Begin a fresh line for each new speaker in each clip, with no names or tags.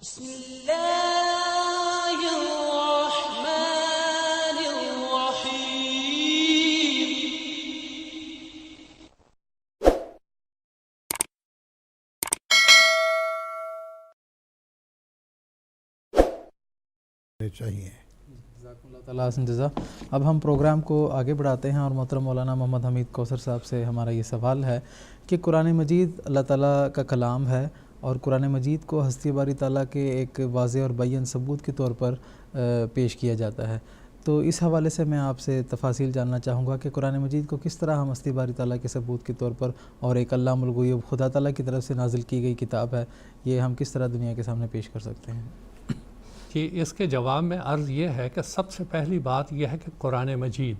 بسم الله الرحمن الرحيم
چاہیے۔
جزاکم اللہ تعالیٰ حسن جزا۔ اب ہم پروگرام کو آگے بڑھاتے ہیں اور محترم مولانا محمد حمید کوثر صاحب سے ہمارا یہ سوال ہے کہ قرآن مجید اللہ تعالیٰ کا کلام ہے اور قرآن مجید کو ہستی باری تعالیٰ کے ایک واضح اور بیان ثبوت کے طور پر پیش کیا جاتا ہے، تو اس حوالے سے میں آپ سے تفاصیل جاننا چاہوں گا کہ قرآن مجید کو کس طرح ہم ہستی باری تعالیٰ کے ثبوت کے طور پر اور ایک علام الغیوب خدا تعالیٰ کی طرف سے نازل کی گئی کتاب ہے، یہ ہم کس طرح دنیا کے سامنے پیش کر سکتے ہیں؟
کہ اس کے جواب میں عرض یہ ہے کہ سب سے پہلی بات یہ ہے کہ قرآن مجید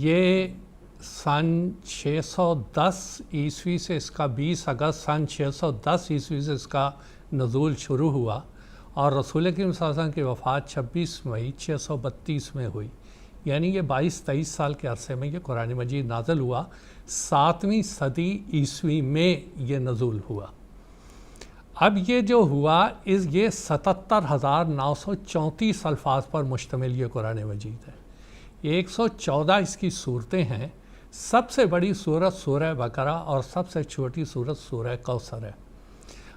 یہ سن 610 عیسوی سے اس کا 20 اگست سن 610 عیسوی سے اس کا نزول شروع ہوا اور رسول کریم صلی اللہ علیہ وسلم کی وفات 26 مئی 632 میں ہوئی، یعنی یہ 22-23 سال کے عرصے میں یہ قرآن مجید نازل ہوا۔ 7ویں صدی عیسوی میں یہ نزول ہوا۔ اب یہ جو ہوا یہ 77,934 الفاظ پر مشتمل یہ قرآن مجید ہے۔ 114 اس کی صورتیں ہیں، سب سے بڑی صورت سورہ بقرہ اور سب سے چھوٹی صورت سورہ کوثر ہے۔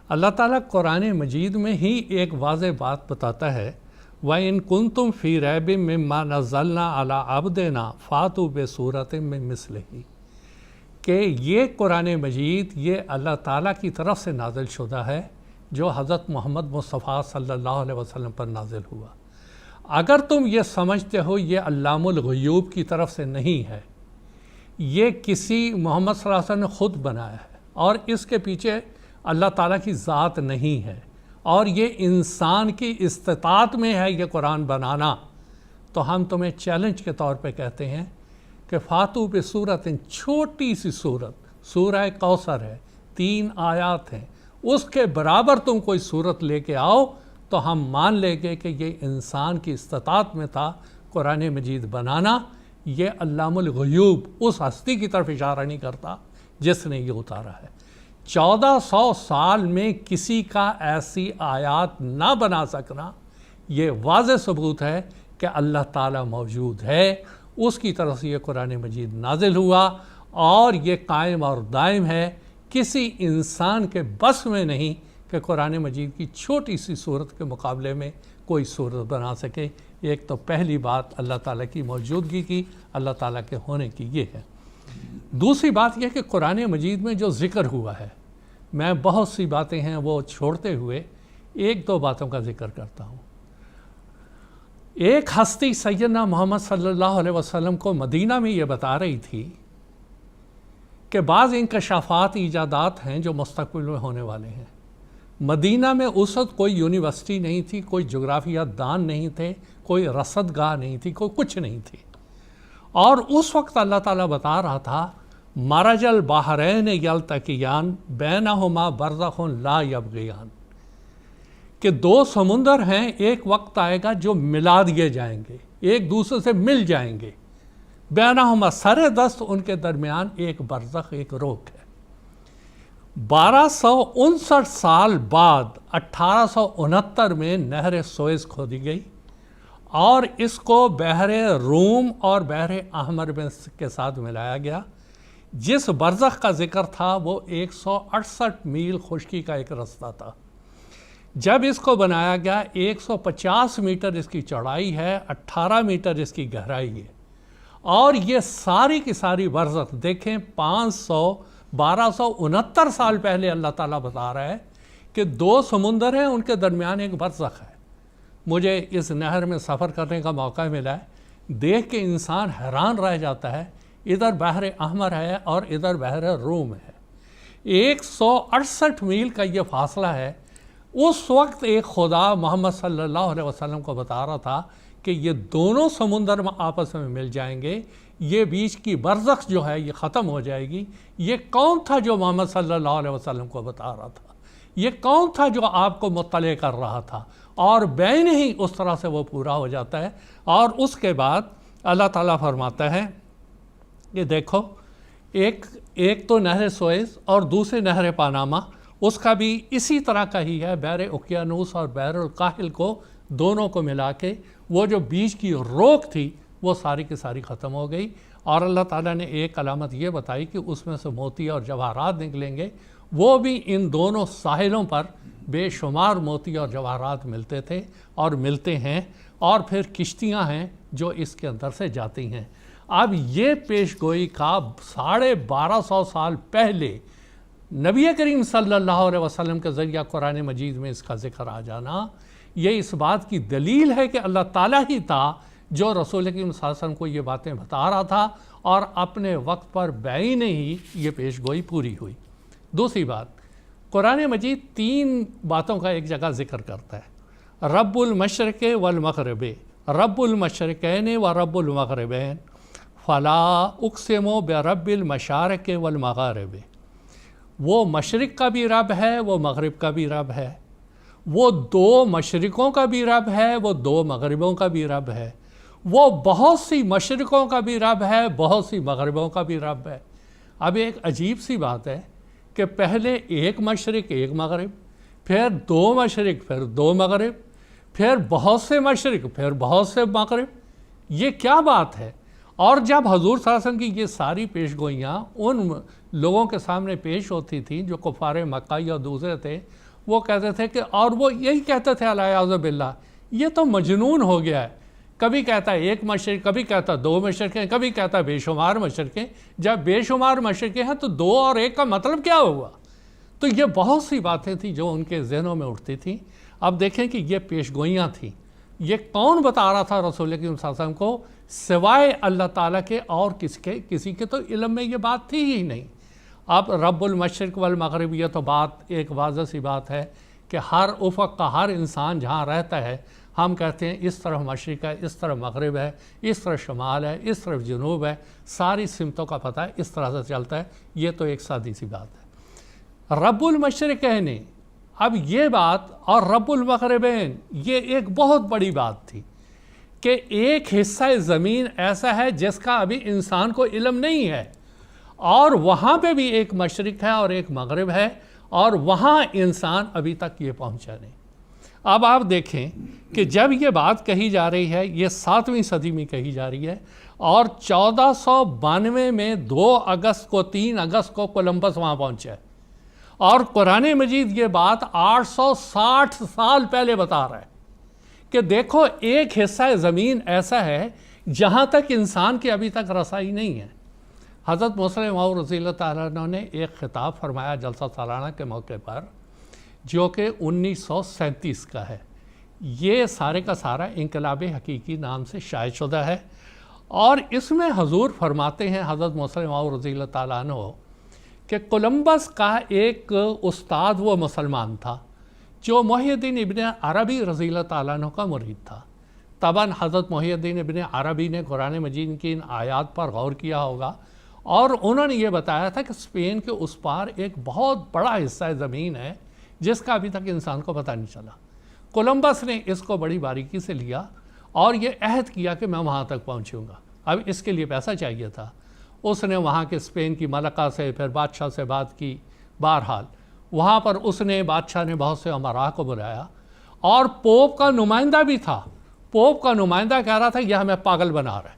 اللہ تعالیٰ قرآن مجید میں ہی ایک واضح بات بتاتا ہے وَإِن كُنتُمْ فِي رَيْبٍ مِّمَّا نَزَّلْنَا عَلَىٰ عَبْدِنَا فَأْتُوا بِسُورَةٍ مِّن مِّثْلِهِ، کہ یہ قرآن مجید یہ اللہ تعالیٰ کی طرف سے نازل شدہ ہے جو حضرت محمد مصطفیٰ صلی اللہ علیہ وسلم پر نازل ہوا۔ اگر تم یہ سمجھتے ہو یہ علام الغیوب کی طرف سے نہیں ہے، یہ کسی محمد صلی اللہ علیہ وسلم نے خود بنایا ہے اور اس کے پیچھے اللہ تعالیٰ کی ذات نہیں ہے اور یہ انسان کی استطاعت میں ہے یہ قرآن بنانا، تو ہم تمہیں چیلنج کے طور پہ کہتے ہیں کہ فاتو پہ صورت چھوٹی سی صورت سورہ کوثر ہے، 3 آیات ہیں، اس کے برابر تم کوئی صورت لے کے آؤ تو ہم مان لیں گے کہ یہ انسان کی استطاعت میں تھا قرآن مجید بنانا۔ یہ علام الغیوب اس ہستی کی طرف اشارہ نہیں کرتا جس نے یہ اتارا ہے۔ 1400 سال میں کسی کا ایسی آیات نہ بنا سکنا یہ واضح ثبوت ہے کہ اللہ تعالیٰ موجود ہے، اس کی طرف سے یہ قرآن مجید نازل ہوا اور یہ قائم اور دائم ہے۔ کسی انسان کے بس میں نہیں کہ قرآن مجید کی چھوٹی سی صورت کے مقابلے میں کوئی صورت بنا سکے۔ ایک تو پہلی بات اللہ تعالیٰ کی موجودگی کی، اللہ تعالیٰ کے ہونے کی یہ ہے۔ دوسری بات یہ کہ قرآن مجید میں جو ذکر ہوا ہے، میں بہت سی باتیں ہیں وہ چھوڑتے ہوئے 1-2 باتوں کا ذکر کرتا ہوں۔ ایک ہستی سیدنا محمد صلی اللہ علیہ وسلم کو مدینہ میں یہ بتا رہی تھی کہ بعض انکشافات ایجادات ہیں جو مستقبل میں ہونے والے ہیں۔ مدینہ میں اس وقت کوئی یونیورسٹی نہیں تھی، کوئی جغرافیہ دان نہیں تھے، کوئی رصد گاہ نہیں تھی، کوئی کچھ نہیں تھی، اور اس وقت اللہ تعالیٰ بتا رہا تھا مرج البحرین یلتقیان بینہما برزخ لا یبغیان، کہ 2 سمندر ہیں، ایک وقت آئے گا جو ملا دیے جائیں گے، ایک دوسرے سے مل جائیں گے، بینہما سر دست ان کے درمیان ایک برزخ ایک روک ہے۔ 1259 سال بعد 1869 میں نہر سوئز کھودی گئی اور اس کو بحر روم اور بحر احمر کے ساتھ ملایا گیا۔ جس برزخ کا ذکر تھا وہ 168 میل خشکی کا ایک رستہ تھا۔ جب اس کو بنایا گیا 150 میٹر اس کی چوڑائی ہے، 18 میٹر اس کی گہرائی ہے، اور یہ ساری کی ساری برزخ دیکھیں 1269 سال پہلے اللہ تعالیٰ بتا رہا ہے کہ 2 سمندر ہیں، ان کے درمیان ایک برزخ ہے۔ مجھے اس نہر میں سفر کرنے کا موقع ملا ہے، دیکھ کے انسان حیران رہ جاتا ہے، ادھر بحر احمر ہے اور ادھر بحر روم ہے، 168 میل کا یہ فاصلہ ہے۔ اس وقت ایک خدا محمد صلی اللہ علیہ وسلم کو بتا رہا تھا کہ یہ دونوں سمندر آپس میں مل جائیں گے، یہ بیچ کی برزخ جو ہے یہ ختم ہو جائے گی۔ یہ کون تھا جو محمد صلی اللہ علیہ وسلم کو بتا رہا تھا؟ یہ کون تھا جو آپ کو مطلع کر رہا تھا؟ اور بین ہی اس طرح سے وہ پورا ہو جاتا ہے۔ اور اس کے بعد اللہ تعالیٰ فرماتا ہے کہ دیکھو ایک تو نہر سوئز اور دوسری نہر پاناما، اس کا بھی اسی طرح کا ہی ہے، بحر اوقیانوس اور بحر الکاہل کو دونوں کو ملا کے وہ جو بیچ کی روک تھی وہ ساری کی ساری ختم ہو گئی، اور اللہ تعالیٰ نے ایک علامت یہ بتائی کہ اس میں سے موتی اور جواہرات نکلیں گے، وہ بھی ان دونوں ساحلوں پر بے شمار موتی اور جواہرات ملتے تھے اور ملتے ہیں، اور پھر کشتیاں ہیں جو اس کے اندر سے جاتی ہیں۔ اب یہ پیش گوئی کا 1250 سال پہلے نبی کریم صلی اللہ علیہ وسلم کے ذریعہ قرآن مجید میں اس کا ذکر آ جانا، یہ اس بات کی دلیل ہے کہ اللہ تعالیٰ ہی تھا جو رسول کریم صلی اللہ علیہ وسلم کو یہ باتیں بتا رہا تھا، اور اپنے وقت پر بعینہ ہی یہ پیش گوئی پوری ہوئی۔ دوسری بات، قرآن مجید 3 باتوں کا ایک جگہ ذکر کرتا ہے، رب المشرق والمغرب، رب المشرقین و رب المغربین، فلا اقسم برب المشارق والمغارب۔ وہ مشرق کا بھی رب ہے، وہ مغرب کا بھی رب ہے، وہ 2 مشرقوں کا بھی رب ہے، وہ 2 مغربوں کا بھی رب ہے، وہ بہت سی مشرقوں کا بھی رب ہے، بہت سی مغربوں کا بھی رب ہے۔ اب ایک عجیب سی بات ہے کہ پہلے ایک مشرق ایک مغرب، پھر 2 مشرق پھر 2 مغرب، پھر بہت سے مشرق پھر بہت سے مغرب، یہ کیا بات ہے؟ اور جب حضور صلی اللہ علیہ وسلم کی یہ ساری پیش گوئیاں ان لوگوں کے سامنے پیش ہوتی تھیں جو کفار مکہ یا دوسرے تھے، وہ کہتے تھے کہ، اور وہ یہی کہتے تھے الیاذ باللہ، یہ تو مجنون ہو گیا ہے، کبھی کہتا ہے 1 مشرق، کبھی کہتا 2 مشرقیں، کبھی کہتا بے شمار مشرقیں۔ جب بے شمار مشرقیں ہیں تو 2 اور 1 کا مطلب کیا ہوا؟ تو یہ بہت سی باتیں تھیں جو ان کے ذہنوں میں اٹھتی تھیں۔ اب دیکھیں کہ یہ پیش گوئیاں تھیں، یہ کون بتا رہا تھا رسول کریم صلی اللہ علیہ وسلم کو سوائے اللہ تعالیٰ کے، اور کسی کے تو علم میں یہ بات تھی ہی نہیں۔ اب رب المشرق والمغرب، یہ تو بات ایک واضح سی بات ہے کہ ہر افق کا ہر انسان جہاں رہتا ہے، ہم کہتے ہیں اس طرف مشرق ہے، اس طرف مغرب ہے، اس طرف شمال ہے، اس طرف جنوب ہے، ساری سمتوں کا پتہ ہے، اس طرح سے چلتا ہے۔ یہ تو ایک سادی سی بات ہے۔ رب المشرقین، اب یہ بات، اور رب المغربین، یہ ایک بہت بڑی بات تھی کہ ایک حصہ زمین ایسا ہے جس کا ابھی انسان کو علم نہیں ہے، اور وہاں پہ بھی ایک مشرق ہے اور ایک مغرب ہے، اور وہاں انسان ابھی تک یہ پہنچا نہیں۔ اب آپ دیکھیں کہ جب یہ بات کہی جا رہی ہے، یہ 7ویں صدی میں کہی جا رہی ہے، اور 1492 میں 2 اگست کو 3 اگست کو کولمبس وہاں پہنچا ہے، اور قرآن مجید یہ بات 860 سال پہلے بتا رہا ہے کہ دیکھو ایک حصہ زمین ایسا ہے جہاں تک انسان کی ابھی تک رسائی نہیں ہے۔ حضرت موسیٰ موعود رضی اللہ تعالیٰ عنہ نے ایک خطاب فرمایا جلسہ سالانہ کے موقع پر، جو کہ 1937 کا ہے۔ یہ سارے کا سارا انقلاب حقیقی نام سے شائع شدہ ہے، اور اس میں حضور فرماتے ہیں حضرت موسیٰ موعود رضی اللہ تعالیٰ عنہ کہ کولمبس کا ایک استاد وہ مسلمان تھا جو محی الدین ابن عربی رضی اللہ تعالیٰ عنہ کا مرید تھا۔ طبعاً حضرت محی الدین ابن عربی نے قرآن مجید کی ان آیات پر غور کیا ہوگا، اور انہوں نے یہ بتایا تھا کہ اسپین کے اس پار ایک بہت بڑا حصہ زمین ہے جس کا ابھی تک انسان کو پتہ نہیں چلا۔ کولمبس نے اس کو بڑی باریکی سے لیا اور یہ عہد کیا کہ میں وہاں تک پہنچوں گا۔ اب اس کے لیے پیسہ چاہیے تھا، اس نے وہاں کے اسپین کی ملکہ سے پھر بادشاہ سے بات کی۔ بہرحال وہاں پر اس نے، بادشاہ نے بہت سے امراء کو بلایا، اور پوپ کا نمائندہ بھی تھا۔ پوپ کا نمائندہ کہہ رہا تھا یہ ہمیں پاگل بنا رہا ہے،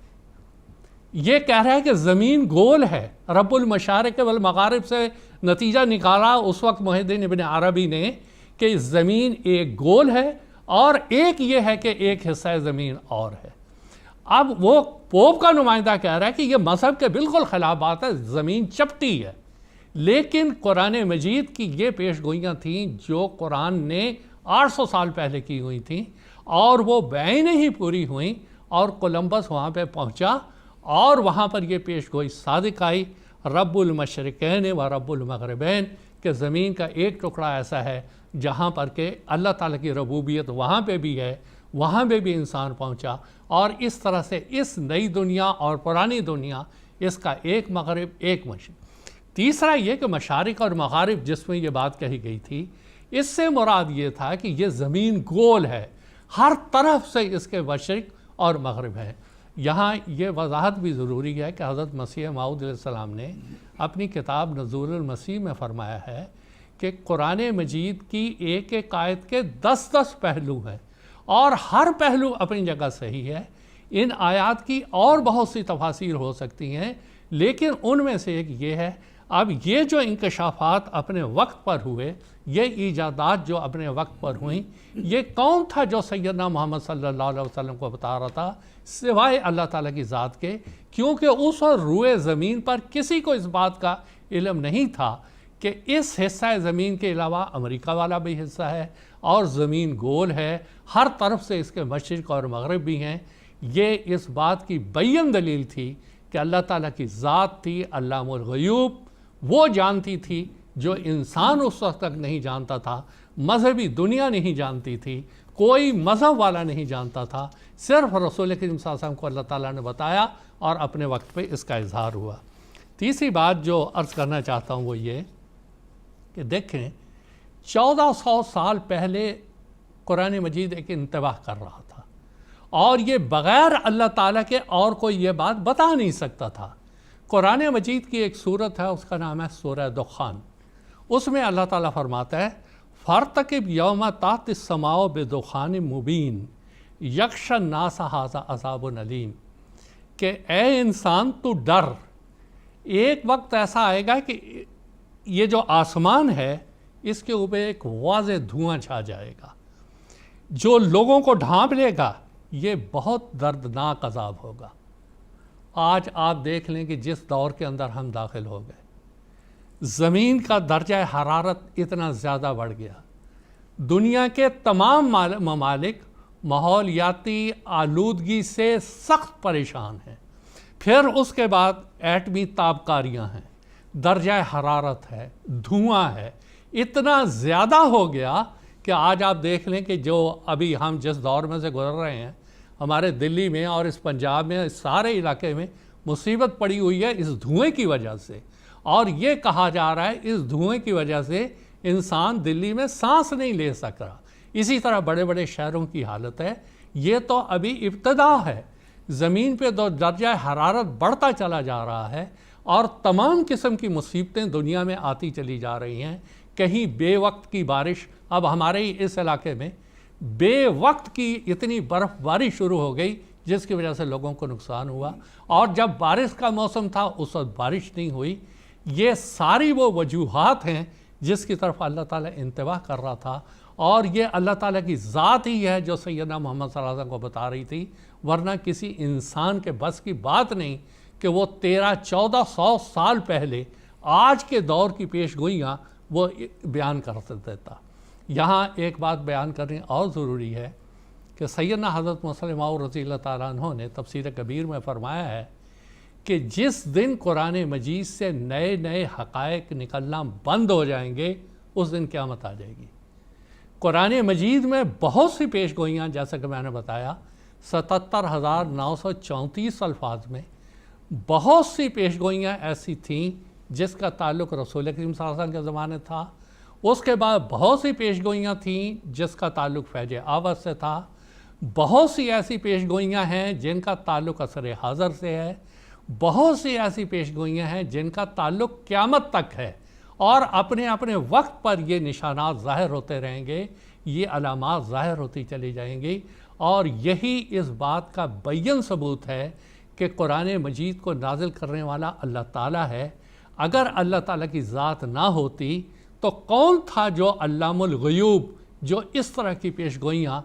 یہ کہہ رہا ہے کہ زمین گول ہے۔ رب المشارق والمغارب سے نتیجہ نکالا اس وقت محی الدین ابن عربی نے کہ زمین ایک گول ہے، اور ایک یہ ہے کہ ایک حصہ زمین اور ہے۔ اب وہ پوپ کا نمائندہ کہہ رہا ہے کہ یہ مذہب کے بالکل خلاف بات ہے، زمین چپٹی ہے۔ لیکن قرآن مجید کی یہ پیش گوئیاں تھیں جو قرآن نے 800 سال پہلے کی ہوئی تھیں، اور وہ بعینہ ہی پوری ہوئیں، اور کولمبس وہاں پہ پہنچا، اور وہاں پر یہ پیش گوئی صادق آئی، رب المشرقین و رب المغربین، کہ زمین کا ایک ٹکڑا ایسا ہے جہاں پر کہ اللہ تعالیٰ کی ربوبیت وہاں پہ بھی ہے، وہاں پہ بھی انسان پہنچا، اور اس طرح سے اس نئی دنیا اور پرانی دنیا، اس کا ایک مغرب ایک مشرق۔ تیسرا یہ کہ مشارق اور مغارب جس میں یہ بات کہی گئی تھی، اس سے مراد یہ تھا کہ یہ زمین گول ہے، ہر طرف سے اس کے مشرق اور مغرب ہے۔ یہاں یہ وضاحت بھی ضروری ہے کہ حضرت مسیح موعود علیہ السلام نے اپنی کتاب نزول المسیح میں فرمایا ہے کہ قرآن مجید کی ایک ایک آیت کے 10 پہلو ہیں اور ہر پہلو اپنی جگہ صحیح ہے. ان آیات کی اور بہت سی تفاسیر ہو سکتی ہیں، لیکن ان میں سے ایک یہ ہے. اب یہ جو انکشافات اپنے وقت پر ہوئے، یہ ایجادات جو اپنے وقت پر ہوئیں، یہ کون تھا جو سیدنا محمد صلی اللہ علیہ وسلم کو بتا رہا تھا سوائے اللہ تعالیٰ کی ذات کے؟ کیونکہ اس اور روئے زمین پر کسی کو اس بات کا علم نہیں تھا کہ اس حصہ زمین کے علاوہ امریکہ والا بھی حصہ ہے اور زمین گول ہے، ہر طرف سے اس کے مشرق اور مغرب بھی ہیں. یہ اس بات کی بین دلیل تھی کہ اللہ تعالیٰ کی ذات تھی علام الغیوب، وہ جانتی تھی جو انسان اس وقت تک نہیں جانتا تھا، مذہبی دنیا نہیں جانتی تھی، کوئی مذہب والا نہیں جانتا تھا. صرف رسول کریم صلی اللہ علیہ وسلم کو اللہ تعالیٰ نے بتایا اور اپنے وقت پہ اس کا اظہار ہوا. تیسری بات جو عرض کرنا چاہتا ہوں وہ یہ کہ دیکھیں 1400 سال پہلے قرآن مجید ایک انتباہ کر رہا تھا اور یہ بغیر اللہ تعالیٰ کے اور کوئی یہ بات بتا نہیں سکتا تھا. قرآن مجید کی ایک صورت ہے، اس کا نام ہے سورہ دخان. اس میں اللہ تعالیٰ فرماتا ہے فَارْتَقِبْ يَوْمَ تَأْتِي السَّمَاءُ بِدُخَانٍ مُبِينٍ يَغْشَى النَّاسَ هَٰذَا عَذَابٌ أَلِيمٌ کہ اے انسان تو ڈر، ایک وقت ایسا آئے گا کہ یہ جو آسمان ہے اس کے اوپر ایک واضح دھواں چھا جائے گا جو لوگوں کو ڈھانپ لے گا. یہ بہت دردناک عذاب ہوگا. آج آپ دیکھ لیں کہ جس دور کے اندر ہم داخل ہو گئے، زمین کا درجہ حرارت اتنا زیادہ بڑھ گیا، دنیا کے تمام ممالک ماحولیاتی آلودگی سے سخت پریشان ہیں. پھر اس کے بعد ایٹمی تابکاریاں ہیں، درجہ حرارت ہے، دھواں ہے، اتنا زیادہ ہو گیا کہ آج آپ دیکھ لیں کہ جو ابھی ہم جس دور میں سے گزر رہے ہیں، ہمارے دلی میں اور اس پنجاب میں، اس سارے علاقے میں مصیبت پڑی ہوئی ہے اس دھوئیں کی وجہ سے. اور یہ کہا جا رہا ہے اس دھوئیں کی وجہ سے انسان دلی میں سانس نہیں لے سک رہا. اسی طرح بڑے بڑے شہروں کی حالت ہے. یہ تو ابھی ابتدا ہے. زمین پہ درجہ حرارت بڑھتا چلا جا رہا ہے اور تمام قسم کی مصیبتیں دنیا میں آتی چلی جا رہی ہیں. کہیں بے وقت کی بارش، اب ہمارے ہی اس علاقے میں بے وقت کی اتنی برف باری شروع ہو گئی جس کی وجہ سے لوگوں کو نقصان ہوا، اور جب بارش کا موسم تھا اس وقت بارش نہیں ہوئی. یہ ساری وہ وجوہات ہیں جس کی طرف اللہ تعالیٰ انتباہ کر رہا تھا، اور یہ اللہ تعالیٰ کی ذات ہی ہے جو سیدنا محمد صلی اللہ علیہ وسلم کو بتا رہی تھی، ورنہ کسی انسان کے بس کی بات نہیں کہ وہ 1300-1400 سال پہلے آج کے دور کی پیش گوئیاں وہ بیان کر دیتا. یہاں ایک بات بیان کرنی اور ضروری ہے کہ سیدنا حضرت مسلم موعود رضی اللہ تعالیٰ عنہ نے تفسیر کبیر میں فرمایا ہے کہ جس دن قرآن مجید سے نئے نئے حقائق نکلنا بند ہو جائیں گے اس دن قیامت آ جائے گی. قرآن مجید میں بہت سی پیش گوئیاں، جیسا کہ میں نے بتایا 77,934 الفاظ میں بہت سی پیش گوئیاں ایسی تھیں جس کا تعلق رسول کریم صلی اللہ علیہ وسلم کے زمانے تھا. اس کے بعد بہت سی پیش گوئیاں تھیں جس کا تعلق فیض آوت سے تھا. بہت سی ایسی پیش گوئیاں ہیں جن کا تعلق عصر حاضر سے ہے. بہت سی ایسی پیش گوئیاں ہیں جن کا تعلق قیامت تک ہے، اور اپنے اپنے وقت پر یہ نشانات ظاہر ہوتے رہیں گے، یہ علامات ظاہر ہوتی چلی جائیں گی. اور یہی اس بات کا بین ثبوت ہے کہ قرآن مجید کو نازل کرنے والا اللہ تعالیٰ ہے. اگر اللہ تعالیٰ کی ذات نہ ہوتی تو کون تھا جو علام الغیوب جو اس طرح کی پیش گوئیاں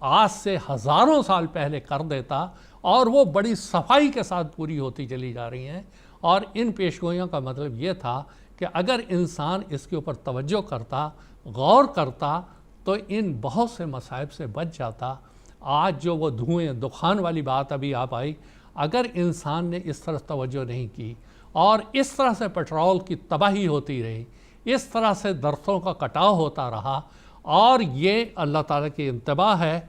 آج سے ہزاروں سال پہلے کر دیتا، اور وہ بڑی صفائی کے ساتھ پوری ہوتی چلی جا رہی ہیں. اور ان پیش گوئیوں کا مطلب یہ تھا کہ اگر انسان اس کے اوپر توجہ کرتا، غور کرتا، تو ان بہت سے مصائب سے بچ جاتا. آج جو وہ دھوئیں دخان والی بات ابھی آپ آئی، اگر انسان نے اس طرح توجہ نہیں کی اور اس طرح سے پیٹرول کی تباہی ہوتی رہی، اس طرح سے درختوں کا کٹاؤ ہوتا رہا، اور یہ اللہ تعالیٰ کی انتباہ ہے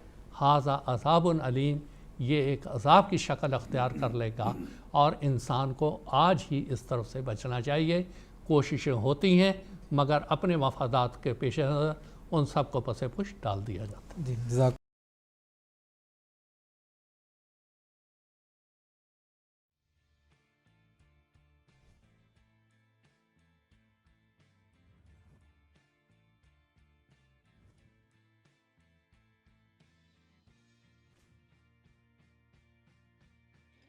ھذا عذاب علیم، یہ ایک عذاب کی شکل اختیار کر لے گا. اور انسان کو آج ہی اس طرف سے بچنا چاہیے. کوششیں ہوتی ہیں مگر اپنے مفادات کے پیش نظر ان سب کو پس پش ڈال دیا جاتا ہے.
جی جزاک